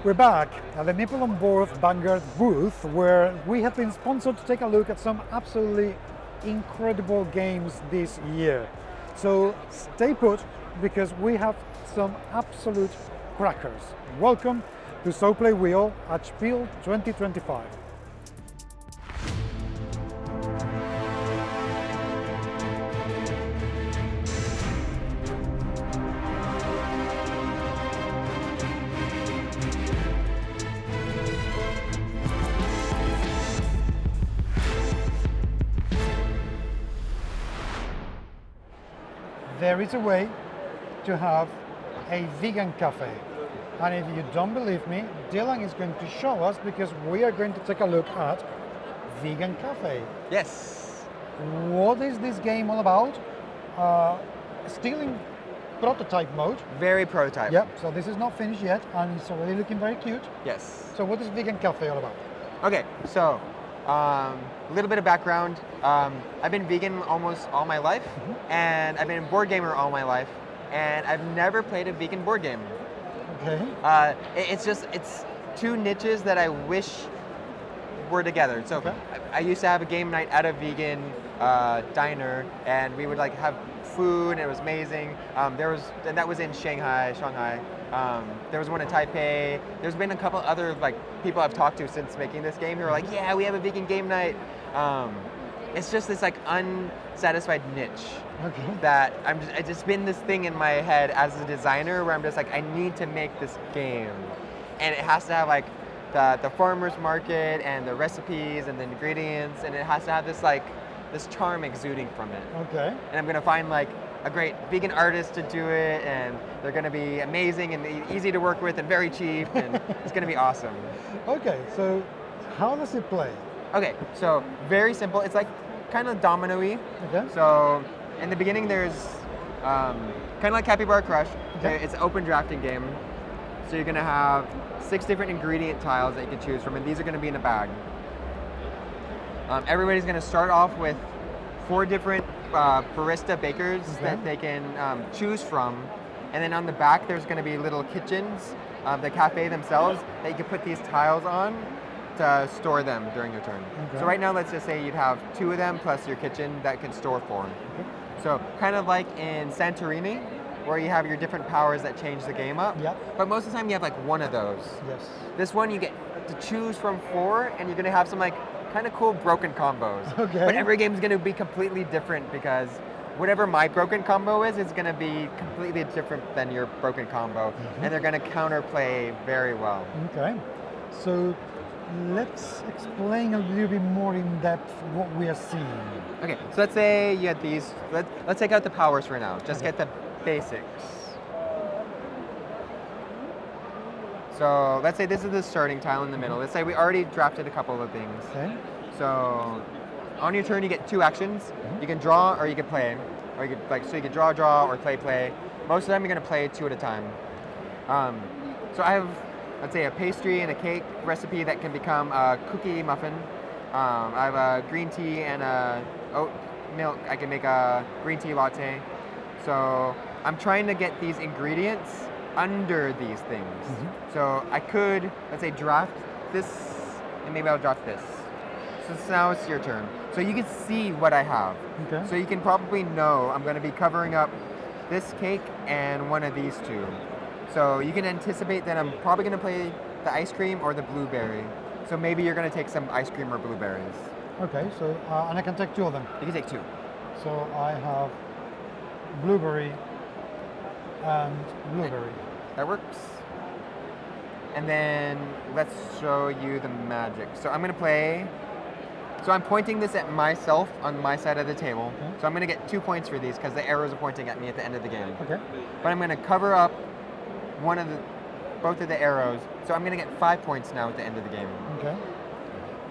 We're back at the People on Board Vanguard booth, where we have been sponsored to take a look at some absolutely incredible games this year. So stay put, because we have some absolute crackers. Welcome to So Play Wheel at Spiel 2025. There is a way to have a vegan cafe. And if you don't believe me, Dylan is going to show us, because we are going to take a look at Vegan Cafe. Yes. What is this game all about? Still in prototype mode. Very prototype. Yep, so this is not finished yet, and it's already looking very cute. Yes. So what is Vegan Cafe all about? Okay, so a little bit of background. I've been vegan almost all my life, and I've been a board gamer all my life, and I've never played a vegan board game. Okay. It's two niches that I wish were together. So Okay. I used to have a game night at a vegan diner, and we would like have food, and it was amazing. And that was in Shanghai. There was one in Taipei. There's been a couple other like people I've talked to since making this game who are like, yeah, we have a vegan game night. It's just this like unsatisfied niche. Okay. That it's just been this thing in my head as a designer where I'm just like, I need to make this game, and it has to have like the farmer's market and the recipes and the ingredients, and it has to have this charm exuding from it. Okay. And I'm gonna find like a great vegan artist to do it, and they're gonna be amazing and easy to work with and very cheap, and it's gonna be awesome. Okay, so how does it play? Okay, so very simple. It's like kind of domino-y. Okay. So in the beginning, there's kind of like Capybara Crush. Okay. It's an open drafting game. So you're gonna have 6 different ingredient tiles that you can choose from, and these are gonna be in a bag. Everybody's gonna start off with 4 different barista bakers that they can choose from, and then on the back there's gonna be little kitchens, the cafe themselves, that you can put these tiles on to store them during your turn. Okay. So right now, let's just say you'd have 2 of them plus your kitchen that can store 4. Okay. So kind of like in Santorini, where you have your different powers that change the game up. Yep. But most of the time you have like 1 of those. Yes. This one you get to choose from 4, and you're gonna have some like kind of cool broken combos. Okay. But every game is gonna be completely different, because whatever my broken combo is gonna be completely different than your broken combo, and they're gonna counterplay very well. Okay. So let's explain a little bit more in depth what we are seeing. Okay, so let's say you had these. Let's take out the powers for now. Just get the basics. So let's say this is the starting tile in the middle. Let's say we already drafted a couple of things. Okay. So on your turn, you get 2 actions. You can draw or you can play, or you could so you can draw, or play. Most of the time, you're gonna play 2 at a time. So I have, let's say, a pastry and a cake recipe that can become a cookie muffin. I have a green tea and a oat milk. I can make a green tea latte. So I'm trying to get these ingredients under these things. So I could, let's say, draft this, and maybe I'll draft this. So now it's your turn. So you can see what I have. Okay. So you can probably know I'm going to be covering up this cake and one of these 2. So you can anticipate that I'm probably going to play the ice cream or the blueberry. So maybe you're going to take some ice cream or blueberries. Okay, so, and I can take 2 of them. You can take 2. So I have blueberry and blueberry. That works. And then let's show you the magic. So I'm going to play. So I'm pointing this at myself on my side of the table. Okay. So I'm going to get 2 points for these, because the arrows are pointing at me at the end of the game. Okay. But I'm going to cover up both of the arrows. So I'm going to get 5 points now at the end of the game. Okay.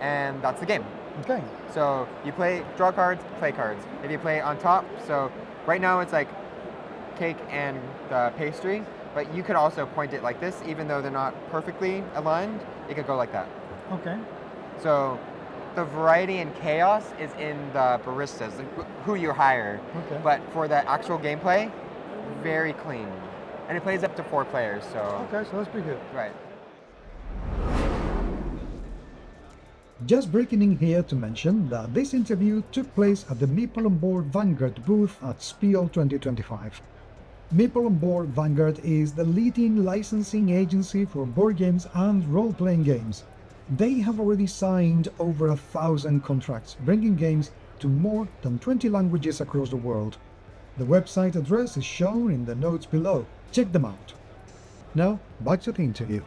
And that's the game. Okay. So you draw cards, play cards. If you play on top, so right now it's like cake and the pastry, but you could also point it like this, even though they're not perfectly aligned, it could go like that. Okay. So the variety and chaos is in the baristas, who you hire. Okay. But for the actual gameplay, very clean. And it plays up to 4 players, so. Okay, so that's pretty good. Right. Just breaking in here to mention that this interview took place at the Meeple on Board Vanguard booth at Spiel 2025. Meeple on Board Vanguard is the leading licensing agency for board games and role-playing games. They have already signed over 1,000 contracts, bringing games to more than 20 languages across the world. The website address is shown in the notes below. Check them out. Now, back to the interview.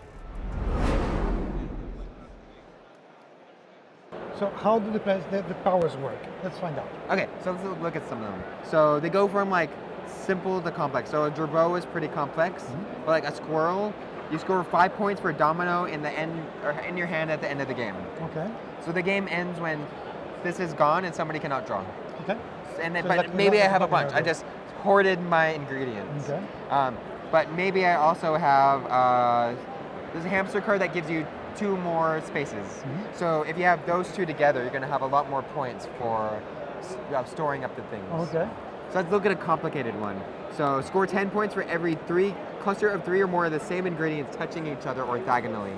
So how do the powers work? Let's find out. Okay, so let's look at some of them. So they go from like simple to complex. So a gerbeau is pretty complex, but like a squirrel, you score 5 points for a domino in the end or in your hand at the end of the game. Okay. So the game ends when this is gone and somebody cannot draw. Okay. And then, So but like maybe I have a domino bunch. I board. just hoarded my ingredients. Okay. But maybe I also have there's a hamster card that gives you 2 more spaces. So if you have those 2 together, you're going to have a lot more points for storing up the things. Okay. So let's look at a complicated one. So score 10 points for every cluster of 3 or more of the same ingredients touching each other orthogonally.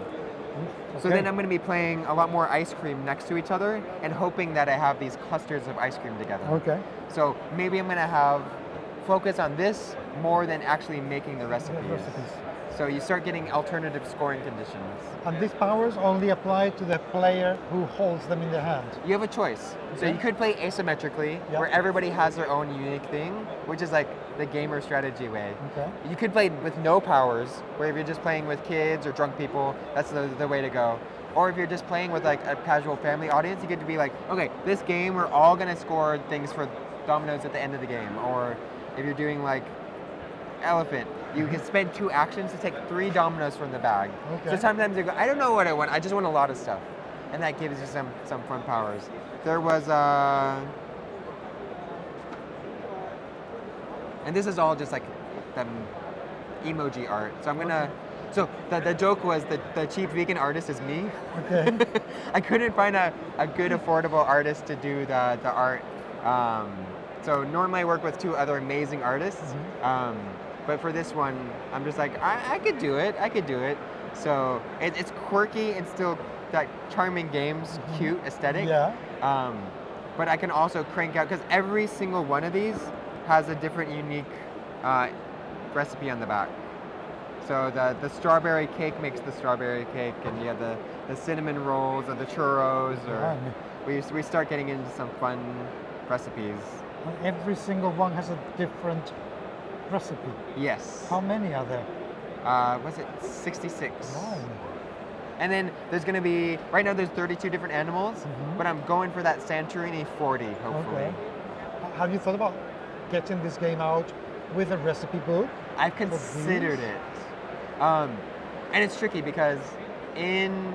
So then I'm going to be playing a lot more ice cream next to each other and hoping that I have these clusters of ice cream together. Okay. So maybe I'm going to have focus on this more than actually making the recipes. So you start getting alternative scoring conditions. And these powers only apply to the player who holds them in their hand. You have a choice. So Okay. you could play asymmetrically, Yeah. where everybody has their own unique thing, which is like the gamer strategy way. Okay. You could play with no powers, where if you're just playing with kids or drunk people, that's the way to go. Or if you're just playing with like a casual family audience, you get to be like, okay, this game we're all gonna score things for dominoes at the end of the game. Or if you're doing like elephant, you can spend 2 actions to take 3 dominoes from the bag. Okay. So sometimes you go, I don't know what I want, I just want a lot of stuff. And that gives you some fun powers. There was and this is all just like emoji art. So I'm gonna, so the joke was that the cheap vegan artist is me. Okay. I couldn't find a good affordable artist to do the art. So normally I work with 2 other amazing artists. But for this one, I'm just like, I could do it. So it's quirky and still that charming games, cute aesthetic. Yeah. But I can also crank out, because every single one of these has a different unique recipe on the back. So the strawberry cake makes the strawberry cake, and you have the cinnamon rolls or the churros, or we start getting into some fun recipes. And every single one has a different recipe. Yes. How many are there? Was it 66? Wow. And then there's going to be, right now there's 32 different animals, but I'm going for that Santorini 40, hopefully. Okay. Have you thought about getting this game out with a recipe book? I've considered it. And it's tricky because in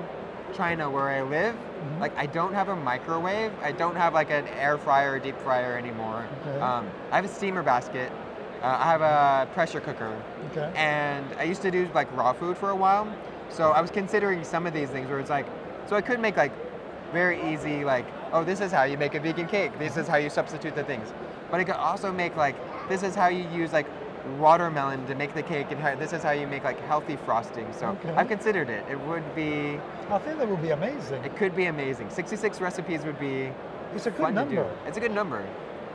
China where I live, like I don't have a microwave. I don't have like an air fryer or deep fryer anymore. Okay. I have a steamer basket. I have a pressure cooker. Okay. And I used to do like raw food for a while. So I was considering some of these things where it's like, so I could make like very easy, like, oh, this is how you make a vegan cake. This is how you substitute the things. But I could also make like, this is how you use like watermelon to make the cake, and this is how you make like healthy frosting. So Okay. I've considered it. It would be, I think that would be amazing. it could be amazing. 66 recipes would be It's a good fun to do. number. It's a good number.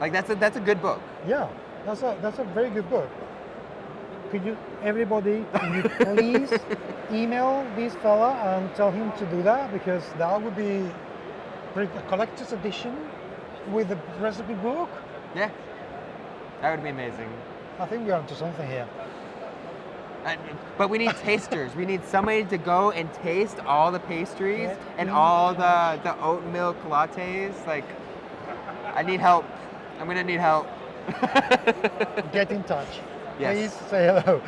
Like that's a good book. Yeah, that's a very good book. Could you please email this fella and tell him to do that, because that would be a collector's edition with a recipe book. Yeah, that would be amazing. I think we're onto something here. But we need tasters. We need somebody to go and taste all the pastries and all the oat milk lattes. Like, I need help. I'm gonna need help. Get in touch. Yes. Please say hello.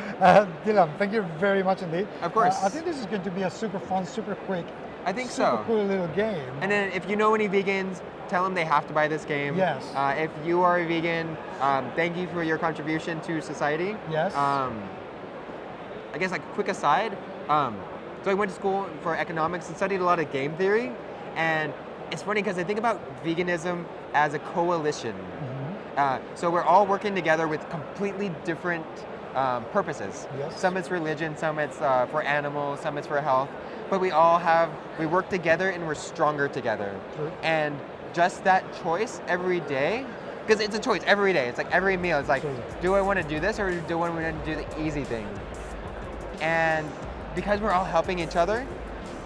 Dylan, thank you very much indeed. Of course. I think this is going to be a super fun, super quick, I think super so. cool little game. And then if you know any vegans, tell them they have to buy this game. Yes. If you are a vegan, thank you for your contribution to society. Yes. I guess like quick aside, so I went to school for economics and studied a lot of game theory, and it's funny because I think about veganism as a coalition. So we're all working together with completely different purposes. Yes. Some it's religion, some it's for animals, some it's for health. But we work together and we're stronger together. True. And just that choice every day, because it's a choice every day. It's like every meal. It's like, True. do I want to do this or do I want to do the easy thing? And because we're all helping each other,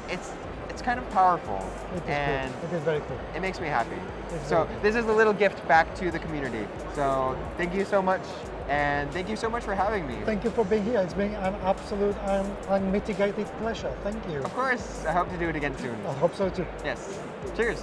it's kind of powerful. It is and good. It is very cool. it makes me happy. It's So very cool. this is a little gift back to the community. So thank you so much, and thank you so much for having me. Thank you for being here. It's been an absolute and unmitigated pleasure. Thank you. Of course, I hope to do it again soon. I hope so too. Yes. Cheers.